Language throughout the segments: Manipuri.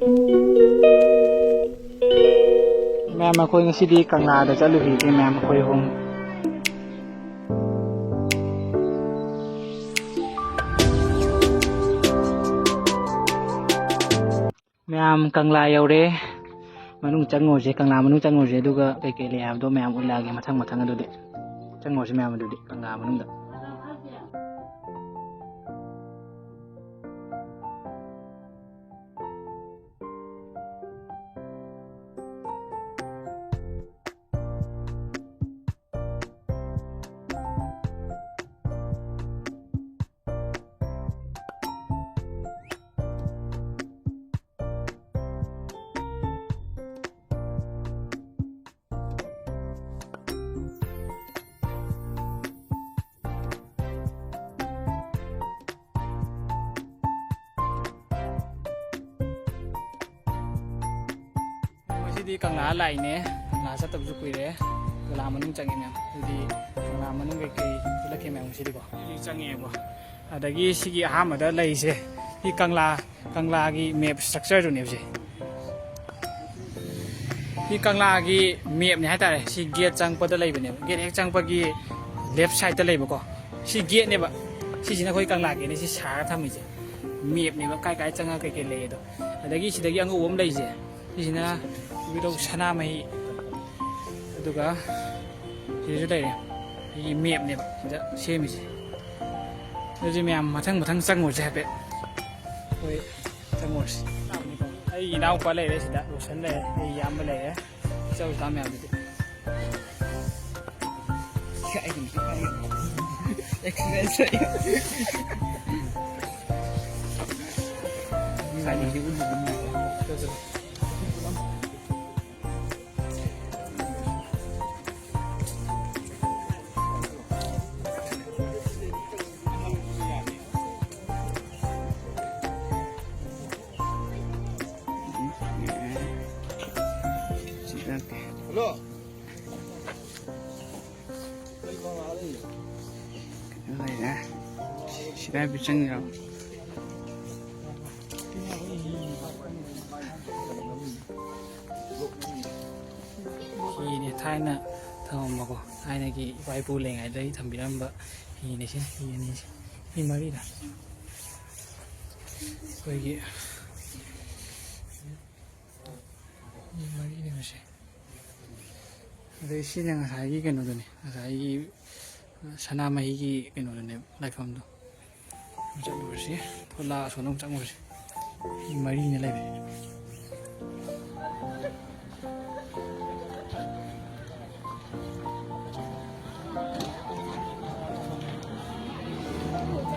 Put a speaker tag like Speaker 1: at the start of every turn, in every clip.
Speaker 1: Mẹ mà khôi ngasi đi càng là để cho lưu ý thì mẹ mà khôi hùng mẹ càng là yêu đấy mà nung chẳng ngồi gì càng là mà nung chẳng ngồi gì đâu cái lẹ đâu mẹ muốn là cái mà thằng đó đấy chẳng ngồi gì mẹ mà được càng là mà nung đó đi càng lá lại nè lá sắp tập dục quỷ đấy là mà nung chẳng nghe thì là mà nung cái là cái mèo xí đi bỏ đi chẳng nghe bỏ ở đây cái xí cái ham ở đó lấy gì đi càng là cái map structure rồi nhiều gì đi càng là cái map này hay ta này xí gate chẳng bắt được lấy bên này gate chẳng bắt cái left side lấy bữa co xí gate này bả xí chỉ là khối càng là cái này xí xả tham gì map này bả cái chẳng cái lấy đó ở đây cái xí đây cái anh uống lấy gì xí là video sana mai aduga sisu dai ne map ne da semi ji aje miyam mathang sang je be oi sang mo ai nau pa lai sida osan lai ai yam lai chau ta miyam de kai ni experience sai ni un Hello. Đây nè, chị đã bị chân rồi. Khi này thay nè, thằng mà có thay này cái vài bù lẻ ngày đấy thằng bị đâm bợ, khi này chứ, khi mới đi nào. Vậy kì, mới đi mà xem. đây xin rằng thấy cái nó rồi này thấy sana mai cái nó này lại phẩm đó chắc đủ rồi thôi là số nông chắc rồi mấy như này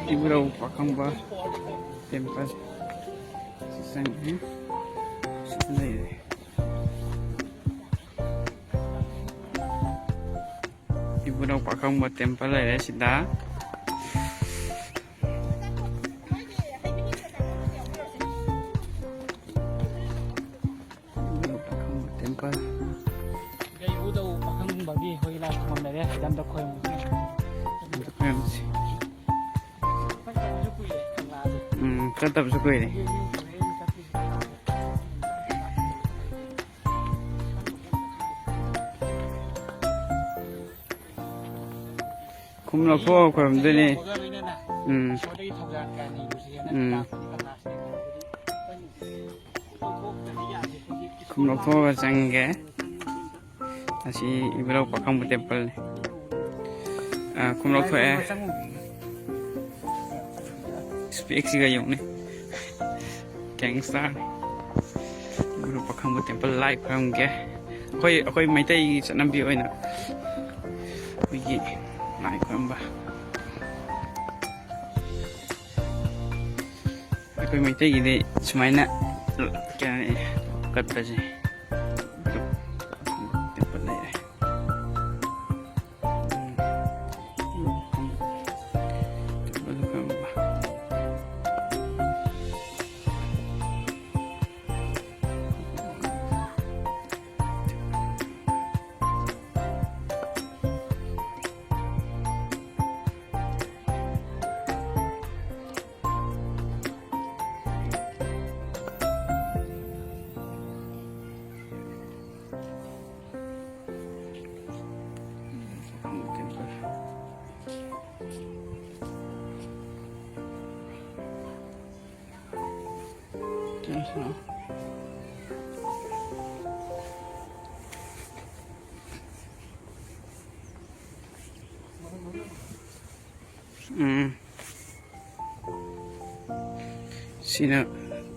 Speaker 1: ibu đâu phải không ba tempat sang này ibu daw pakang buat tempat lah ya sida ibu daw pakang buat tempat ibu daw pakang bagi hoi lah kamam lah ya jam dak hoi sih tetap suku ini kum lo ko ko mde ni kum lo ko ga sange asi ibro pakang temple kum lo ko speak si ga yung ni gangster ibro pakang temple live phang ge koi mai tai sanam bi oina wigi lại con ba cái mình thấy gì đấy máy nè cái này cất vào gì
Speaker 2: Sina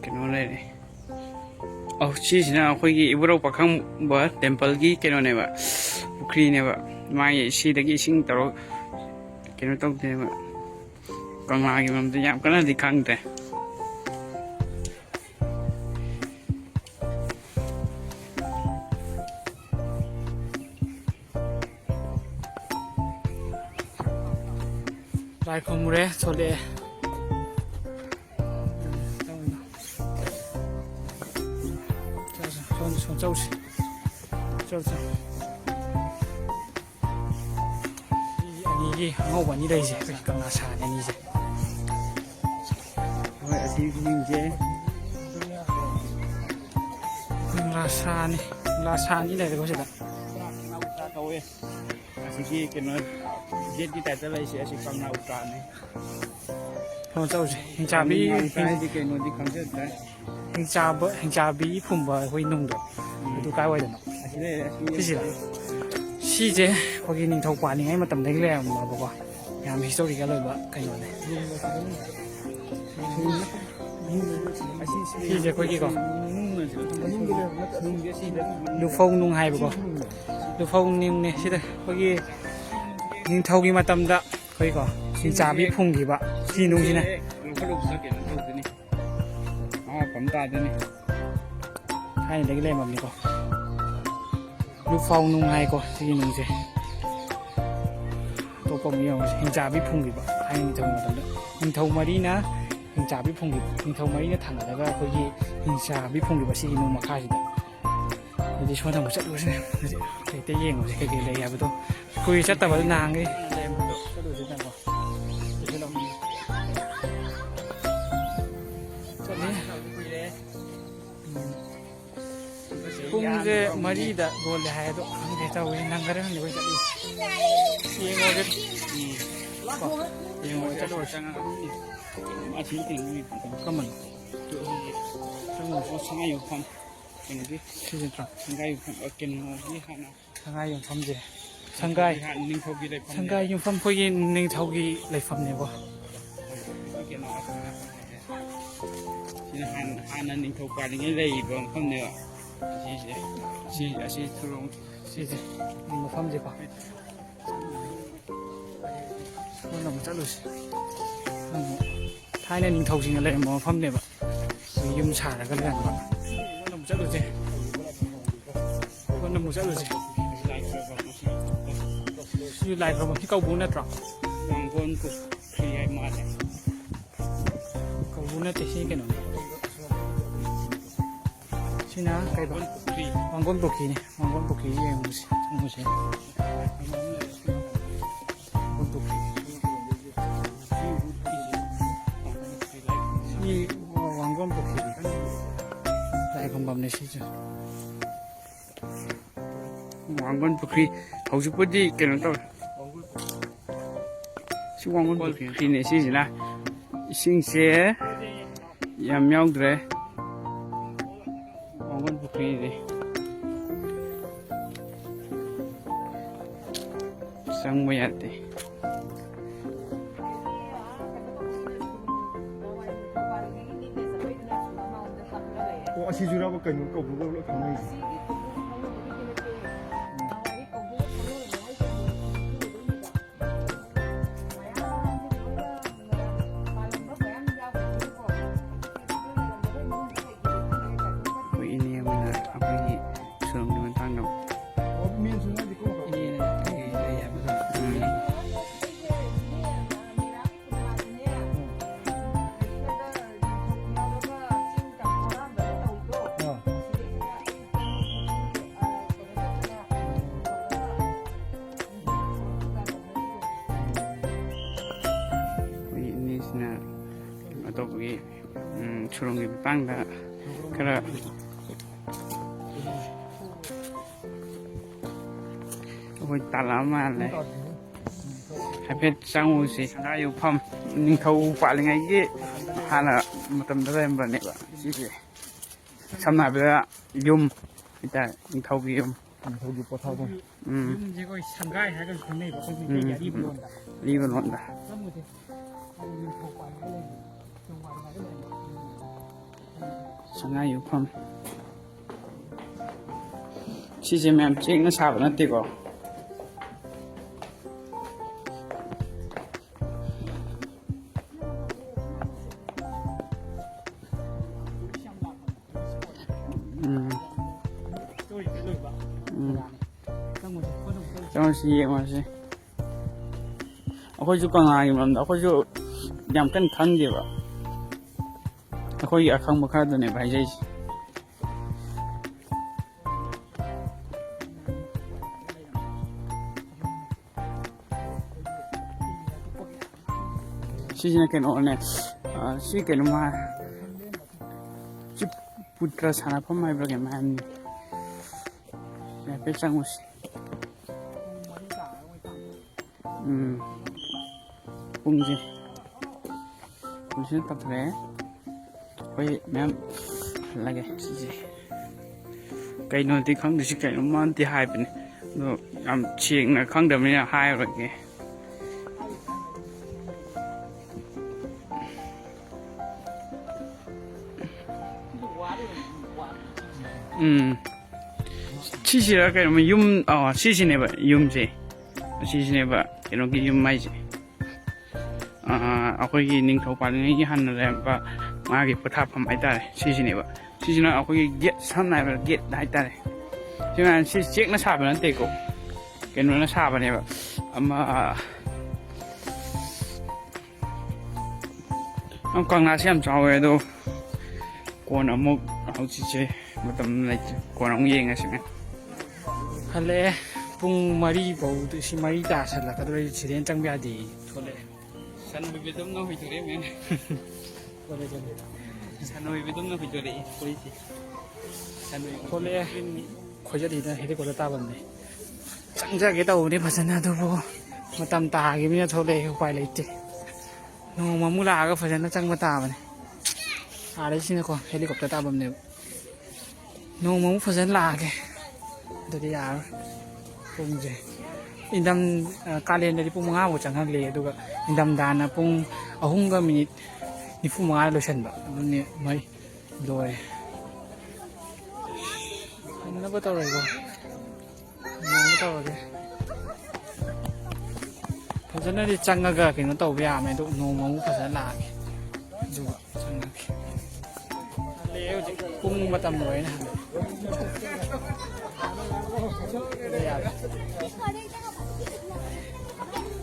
Speaker 2: keno le oh si sina khoi gi ibro pakhang ba temple gi keno ne ba pukri ne ba mai si da gi sing taro keno tok de ba kangla gi mam de yam kana di khang de
Speaker 1: Lai khomure chole 손 쪼시 쪼시 아니 ngô quản như đây gì cầm là xả này như gì
Speaker 2: rồi ở đây mình je
Speaker 1: là xả như này có gì đó
Speaker 2: asiki keno je di ta lai se asik kang na uta ne
Speaker 1: không chỗ gì hình trà bí
Speaker 2: di keno di khang je da
Speaker 1: hình trà bí phum bờ huy nung được tôi cái quay được cái gì đó si je 거기 닝 더 관이 해 맞다 내가 뭐 봐봐 야 미소리가 로 봐 그거네 si je 거기가 lưu phong nung hay b거 lưu phong ning này si đây 거기 닝 더기 맞답니다 거기가 진짜 비 풍기 봐 si nung si này
Speaker 2: cầm ta đây này
Speaker 1: hay đấy cái này mà mình có lưu phong nung hay có si nung gì tôi có nhiều hình trà bí phùng gì vậy hay hình thầu mà tầm hình thầu mà đi ná hình trà bí phùng gì hình thầu mà đi nó thẳng ở đây có gì hình trà bí phùng gì vậy si nung mà khai gì đấy thì cho thằng một trận luôn xem thì tây yên của cái này là tôiคุยchắc tao vào nàng ấy em có được thế nào 공제 머리다 원래 해도 안 되다 왜 난가를 하는 거야 이 이거를 이거 저도 상아 아 진짜 이거 잠깐만 저 상아 요판 이게 진짜 상가 요판 어깨는 어디 하나 상가 요판 제 상가 상가 요판 보기 ning 저기 레이팜네 봐 이게 나와서 하나 ning 더 가는 레이 번 컴네요 si thường si mà phong gì cả nó nằm chắc rồi thái này mình thầu gì lại mà phong này vậy dùng xả là cái này bạn nó nằm chắc rồi gì nó nằm chắc rồi gì như lại rồi cái câu bún này tròn còn con cục thì ai mà này câu bún này thì cái nào Sina kay ba? Manggon buki ni, manggon buki yung musi. Manggon buki. Ni manggon buki. Lại không bấm này chứ.
Speaker 2: Manggon buki, hầu như budi cái nó đâu. Si manggon buki này si gì na? Sinh xe, yam nhau rồi. Manggon buki đi. Sang bây giờ đi.
Speaker 3: 아시주라고 그러니까 그걸로 가만히
Speaker 2: ini yang benar apa ini suruh dimentang
Speaker 3: 민수는 이거
Speaker 1: Ini ya betul.
Speaker 2: ini sina atau pergi suruh dimentang dah karena ôi ta lama này hai bên sang ngồi xí sang yêu phong nhưng thâu phải là ngày kia hay là một tầm đó em vào này bạn gì ꯁꯝꯅ ꯍꯥꯏꯔꯕꯗ ꯌꯨꯝ ꯍꯥꯏꯇꯥꯔꯦ ꯅꯤꯡꯊꯧꯒꯤ ꯌꯨꯝ
Speaker 3: ꯊꯧꯒꯤ ꯄꯣꯊꯥꯐꯝ
Speaker 1: ꯌꯨꯝꯁꯦ ꯑꯩꯈꯣꯏ ꯁꯪꯒꯥꯏ ꯍꯥꯏꯔꯒꯁꯨ ꯈꯪꯅꯩꯕ ꯑꯩꯈꯣꯏ ꯃꯩꯇꯩꯒꯤ ꯑꯔꯤꯕ ꯂꯣꯟꯗ
Speaker 2: ꯑꯔꯤꯕ ꯂꯣꯟꯗ
Speaker 1: ꯆꯪꯉꯨꯁꯦ ꯅꯤꯡꯊꯧ ꯄꯥꯜꯂꯒ ꯂꯩꯕ ꯅꯤꯡꯊꯧ ꯄꯥꯜꯂꯒ ꯂꯩꯕ
Speaker 2: ꯁꯉꯥꯏ ꯌꯨꯝꯐꯝ ꯁꯤꯁꯦ ꯃꯌꯥꯝ ꯆꯦꯛꯅ ꯁꯥꯕ ꯅꯠꯇꯦꯀꯣ ꯆꯪꯉꯁꯤ ꯌꯦꯡꯉꯁꯤ ꯑꯩꯈꯣꯏꯁꯨ ꯀꯪꯂꯥꯒꯤ ꯃꯔꯝꯗ ꯑꯩꯈꯣꯏꯁꯨ ꯌꯥꯝ ꯀꯟꯅ ꯈꯪꯗꯦꯕ ꯑꯩꯈꯣꯏꯒꯤ ꯑꯈꯪꯕ ꯈꯔꯗꯨꯅꯦꯕ ꯍꯥꯏꯖꯩꯁꯦ ꯁꯤꯁꯤꯅ ꯀꯩꯅꯣꯅꯦ ꯁꯤ ꯀꯩꯅꯣꯃ ꯁꯤ ꯄꯨꯇ꯭ꯔ ꯁꯥꯟꯅꯐꯝ ꯍꯥꯏꯕ꯭ꯔꯥ ꯀꯩꯅꯣ ꯍꯥꯏꯕꯅꯤ ꯍꯥꯏꯐꯦꯠ ꯆꯪꯉꯨꯁꯤ ꯄꯨꯡꯁꯦ ꯄꯨꯡꯁꯤꯅ ꯇꯛꯈ꯭ꯔꯦ ꯑꯩꯈꯣꯏ ꯃꯌꯥꯝ ꯍꯜꯂꯒꯦ ꯁꯤꯁꯦ ꯀꯩꯅꯣꯗꯤ ꯈꯪꯗꯦ ꯁꯤ ꯀꯩꯅꯣꯃꯗꯤ ꯍꯥꯏꯕꯅꯦ ꯑꯗꯣ ꯌꯥꯝ ꯁꯦꯡꯅ ꯈꯪꯗꯕꯅꯤꯅ ꯍꯥꯏꯔꯨꯔꯒꯦ ꯁꯤꯁꯤꯔ ꯀꯩꯅꯣ ꯌꯨꯝ ꯁꯤꯁꯤꯅꯦꯕ ꯌꯨꯝꯁꯦ ꯑꯁꯤꯁꯤꯅꯦꯕ ꯀꯩꯅꯣꯒꯤ ꯌꯨꯝ ꯍꯥꯏꯁꯦ ꯑꯩꯈꯣꯏꯒꯤ ꯅꯤꯡꯊꯧ ꯄꯥꯜꯂꯤꯉꯩꯒꯤ ꯍꯥꯟꯅ ꯂꯩꯔꯝꯕ ꯃꯥꯒꯤ ꯄꯣꯊꯥꯐꯝ ꯍꯥꯏꯇꯥꯔꯦ ꯁꯤꯁꯤꯅꯦꯕ ꯁꯤꯁꯤꯅ ꯑꯩꯈꯣꯏꯒꯤ ꯒꯦꯠ ꯁꯝꯅ ꯍꯥꯏꯔꯕꯗ ꯒꯦꯠ ꯍꯥꯏꯇꯥꯔꯦ ꯁꯤ ꯆꯦꯛꯅ ꯁꯥꯕ ꯅꯠꯇꯦꯀꯣ ꯀꯩꯅꯣꯅ ꯁꯥꯕꯅꯦꯕ ꯑꯃ ꯀꯪꯂꯥꯁꯦ ꯌꯥꯝ ꯆꯥꯎꯋꯦ ꯑꯗꯣ ꯀꯣꯟꯅ ꯑꯃꯨꯛ ꯍꯧꯖꯤꯛꯁꯦ ꯃꯇꯝ ꯂꯩꯇ꯭ꯔꯦ ꯀꯣꯟꯅ ꯑꯃꯨꯛ ꯌꯦꯡꯉꯁꯤꯅꯦ
Speaker 1: ꯍꯜꯂꯛꯑꯦ ꯄꯨꯡ 4 ꯐꯥꯎ ꯁꯤ 4 ꯇꯥꯁꯜꯂꯛꯀꯗꯧꯔꯦ ꯁꯤꯗꯩ ꯆꯪꯕ ꯌꯥꯗꯦ ꯊꯣꯛꯂꯛꯑꯦ
Speaker 2: ꯁꯟ ꯑꯣꯏꯕꯤꯗꯧꯅ ꯍꯣꯏꯗꯣꯔꯛꯑꯦ ꯃꯦꯟ ꯁꯟ ꯑꯣꯏꯕꯤꯗꯧꯅ ꯍꯣꯏꯗꯣꯔꯛꯑꯦ ꯑꯩꯈꯣꯏꯁꯦ
Speaker 1: ꯊꯣꯛꯂꯛꯑꯦ ꯈꯣꯏꯖꯠꯂꯤꯗ ꯍꯦꯂꯤꯀꯣꯞꯇꯔ ꯇꯥꯐꯝꯅꯦ ꯆꯪꯖꯒꯦ ꯇꯧꯕꯅꯤ ꯐꯖꯅ ꯑꯗꯨꯕꯨ ꯃꯇꯝ ꯇꯥꯈꯤꯕꯅꯤꯅ ꯊꯣꯛꯂꯛꯑꯦ ꯎꯄꯥꯏ ꯂꯩꯇꯦ ꯅꯣꯡꯃ ꯑꯃꯨꯛ ꯂꯥꯛꯑꯒ ꯐꯖꯅ ꯆꯪꯕ ꯇꯥꯕꯅꯦ ꯑꯥꯗꯩꯁꯤꯅꯀꯣ ꯍꯦꯂꯤꯀꯣꯞꯇꯔ ꯇꯥꯐꯝꯅꯦꯕ ꯅꯣꯡꯃ ꯑꯃꯨꯛ ꯐꯖꯅ ꯂꯥꯛꯑꯒꯦ ꯑꯗꯨꯗꯤ ꯌꯥꯔꯣꯏ ꯄꯨꯡꯁꯦ ꯀꯥꯂꯦꯟꯗꯗꯤ ꯄꯨꯡ 5 ꯐꯥꯎ ꯆꯪꯍꯜꯂꯦ ꯑꯗꯨꯒ ꯏꯪꯊꯝꯊꯥꯅ ꯄꯨꯡ 3:45 ꯂꯣꯏꯁꯤꯟꯕ ꯑꯗꯨꯅꯦ ꯃꯩ ꯂꯣꯏꯔꯦ ꯍꯟꯅꯕ ꯇꯧꯔꯒꯦ ꯇꯧꯔꯒꯦ ꯐꯖꯅꯗꯤ ꯆꯪꯉꯒ ꯀꯩꯅꯣ ꯇꯧꯕ ꯌꯥꯝꯃꯦ ꯑꯗꯣ ꯅꯣꯡꯃ ꯑꯃꯨꯛ ꯐꯖꯅ ꯂꯥꯛꯑꯒꯦ ꯑꯗꯨꯒ ꯆꯪꯉꯒꯦ ꯍꯜꯂꯛꯑꯦ ꯍꯧꯖꯤꯛ ꯄꯨꯡ ꯃꯇꯝ ꯂꯣꯏꯔꯦꯅ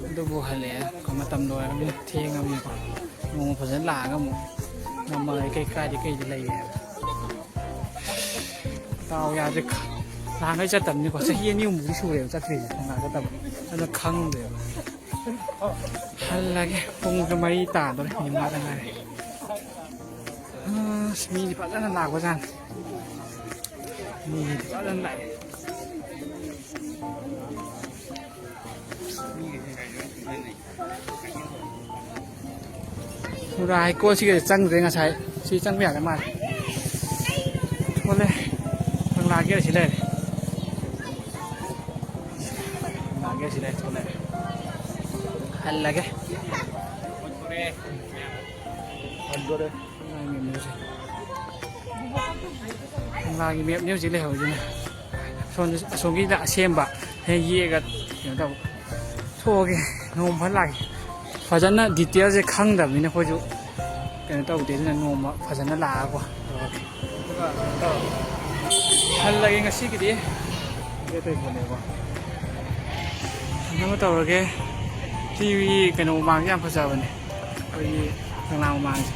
Speaker 1: ꯑꯗꯨꯕꯨ ꯍꯜꯂꯛꯑꯦ ꯃꯇꯝ ꯂꯣꯏꯔꯕꯅꯤꯅ ꯊꯦꯡꯉꯕꯅꯤꯀꯣ ꯅꯣꯡꯃ ꯐꯖꯅ ꯂꯥꯛꯑꯒ ꯑꯃꯨꯛ ꯉꯝꯃꯒ ꯀꯩꯗꯤ ꯂꯩꯒꯦ ꯍꯥꯏꯕ ꯗꯥꯎ ꯌꯥꯗ꯭ꯔꯦ ꯅꯍꯥꯟꯈꯩ ꯆꯠꯇꯕꯅꯤꯀꯣ ꯆꯍꯤ 2-3 ꯁꯨꯔꯦꯕ ꯆꯠꯇ꯭ꯔꯤꯁꯦ ꯀꯪꯂꯥ ꯆꯠꯇꯕ ꯑꯗꯨꯅ ꯈꯪꯗꯦꯕ ꯍꯜꯂꯒꯦ ꯄꯨꯡꯁꯨ 4 ꯇꯥꯗꯣꯔꯦ ꯃꯤꯅꯤꯠ ꯉꯥꯏꯔꯦ ꯃꯤꯗꯤ ꯐꯖꯅ ꯂꯥꯛꯄꯖꯥꯠꯅꯤ ꯃꯤꯗꯤ ꯐꯖꯅ ꯂꯥꯛꯑꯦ ꯁꯨꯔꯥ ꯍꯩꯀꯣꯜꯁꯤꯒ ꯆꯪꯗ꯭ꯔꯦ ꯉꯁꯥꯏ ꯁꯤ ꯆꯪꯕ ꯌꯥꯗ ꯃꯥꯜꯂꯦ ꯊꯣꯛꯂꯦ ꯀꯪꯂꯥ ꯒꯦꯠ ꯑꯁꯤ ꯂꯩꯔꯦ ꯀꯪꯂꯥ ꯒꯦꯠ ꯑꯁꯤ ꯂꯩꯔꯦ ꯊꯣꯛꯂꯛꯑꯦ ꯍꯜꯂꯒꯦ ꯀꯪꯂꯥꯒꯤ ꯃꯦꯞꯅꯤ ꯍꯧꯖꯤꯛ ꯂꯩꯍꯧꯔꯤꯁꯤꯅ ꯑꯁꯣꯝꯒꯤꯗ ꯑꯁꯦꯝꯕ ꯍꯦꯛ ꯌꯦꯛꯑꯒ ꯀꯩꯅꯣ ꯇꯧꯕ ꯊꯣꯛꯑꯒꯦ ꯅꯣꯡꯃ ꯐꯖꯅ ꯂꯥꯛꯀꯦ ꯐꯖꯅ ꯗꯤꯇꯦꯜꯁꯦ ꯈꯪꯗꯕꯅꯤꯅ ꯑꯩꯈꯣꯏꯁꯨ ꯀꯩꯅꯣ ꯇꯧꯗꯦ ꯑꯗꯨꯅ ꯅꯣꯡꯃ ꯐꯖꯅ ꯂꯥꯛꯑꯒꯀꯣ ꯇꯧꯔꯒꯦ ꯍꯜꯂꯒꯦ ꯉꯁꯤꯒꯤꯗꯤ ꯇꯧꯕꯅꯦꯀꯣ ꯍꯟꯅꯕ ꯇꯧꯔꯒꯦ ꯁꯤꯒꯤ ꯀꯩꯅꯣ ꯃꯃꯥꯡꯁꯦ ꯌꯥꯝ ꯐꯖꯕꯅꯦ ꯑꯩꯈꯣꯏꯒꯤ ꯀꯪꯂꯥ ꯃꯃꯥꯡꯁꯦ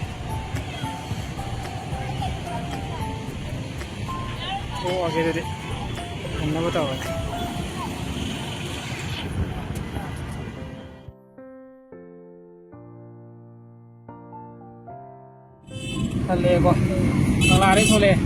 Speaker 1: ꯊꯣꯛꯑꯒꯦ ꯑꯗꯨꯗꯤ ꯍꯟꯅꯕ ꯇꯧꯔꯒꯦ ꯍꯜꯂꯛꯑꯦꯀꯣ ꯀꯪꯂꯥꯗꯩ ꯊꯣꯛꯂꯛꯑꯦ